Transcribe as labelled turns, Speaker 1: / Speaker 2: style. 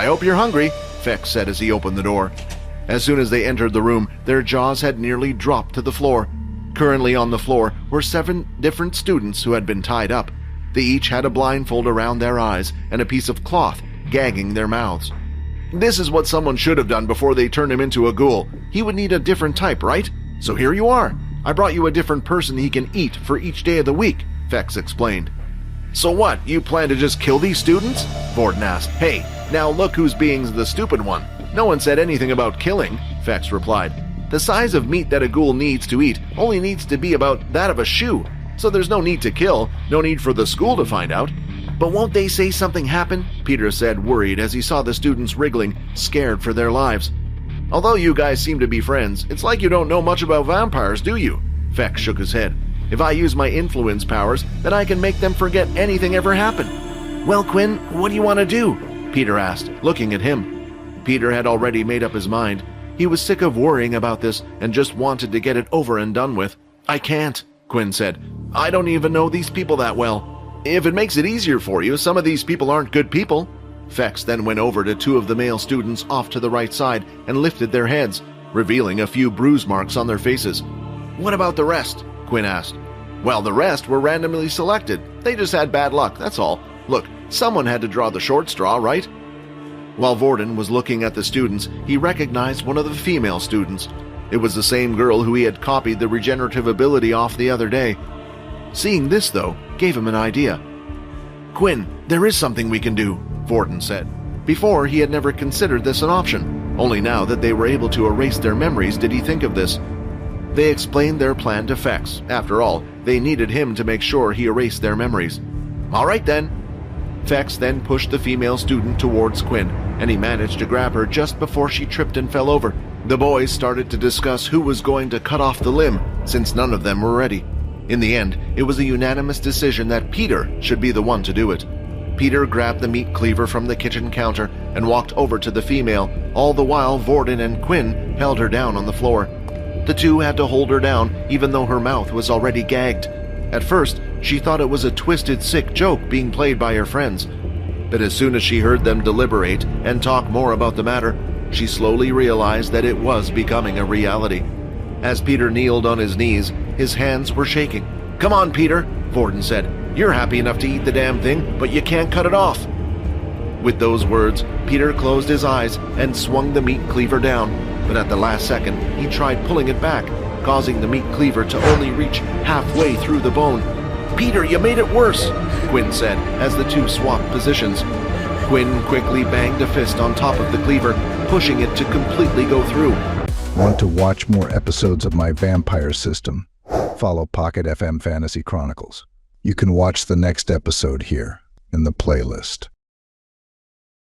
Speaker 1: I hope you're hungry, Fex said as he opened the door. As soon as they entered the room, their jaws had nearly dropped to the floor. Currently on the floor were 7 different students who had been tied up. They each had a blindfold around their eyes and a piece of cloth gagging their mouths. This is what someone should have done before they turned him into a ghoul. He would need a different type, right? So here you are. I brought you a different person he can eat for each day of the week, Fex explained. So what, you plan to just kill these students? Vorden asked. Hey, now look who's being the stupid one. No one said anything about killing, Fex replied. The size of meat that a ghoul needs to eat only needs to be about that of a shoe, so there's no need to kill, no need for the school to find out. But won't they say something happened? Peter said, worried as he saw the students wriggling, scared for their lives. Although you guys seem to be friends, it's like you don't know much about vampires, do you? Fex shook his head. If I use my influence powers, then I can make them forget anything ever happened. Well, Quinn, what do you want to do? Peter asked, looking at him. Peter had already made up his mind. He was sick of worrying about this and just wanted to get it over and done with. I can't, Quinn said. I don't even know these people that well. If it makes it easier for you, some of these people aren't good people. Fex then went over to 2 of the male students off to the right side and lifted their heads, revealing a few bruise marks on their faces. What about the rest? Quinn asked. Well, the rest were randomly selected. They just had bad luck, that's all. Look, someone had to draw the short straw, right? While Vorden was looking at the students, he recognized one of the female students. It was the same girl who he had copied the regenerative ability off the other day. Seeing this, though, gave him an idea. Quinn, there is something we can do, Vorden said. Before, he had never considered this an option. Only now that they were able to erase their memories did he think of this. They explained their plan to Fex. After all, they needed him to make sure he erased their memories. All right, then. Fex then pushed the female student towards Quinn, and he managed to grab her just before she tripped and fell over. The boys started to discuss who was going to cut off the limb, since none of them were ready. In the end, it was a unanimous decision that Peter should be the one to do it. Peter grabbed the meat cleaver from the kitchen counter and walked over to the female, all the while Vorden and Quinn held her down on the floor. The 2 had to hold her down, even though her mouth was already gagged. At first, she thought it was a twisted, sick joke being played by her friends. But as soon as she heard them deliberate and talk more about the matter, she slowly realized that it was becoming a reality. As Peter kneeled on his knees, his hands were shaking. Come on, Peter, Vorden said. You're happy enough to eat the damn thing, but you can't cut it off. With those words, Peter closed his eyes and swung the meat cleaver down, but at the last second, he tried pulling it back, causing the meat cleaver to only reach halfway through the bone. Peter, you made it worse, Quinn said as the 2 swapped positions. Quinn quickly banged a fist on top of the cleaver, pushing it to completely go through.
Speaker 2: Want to watch more episodes of my vampire system? Follow Pocket FM Fantasy Chronicles. You can watch the next episode here in the playlist.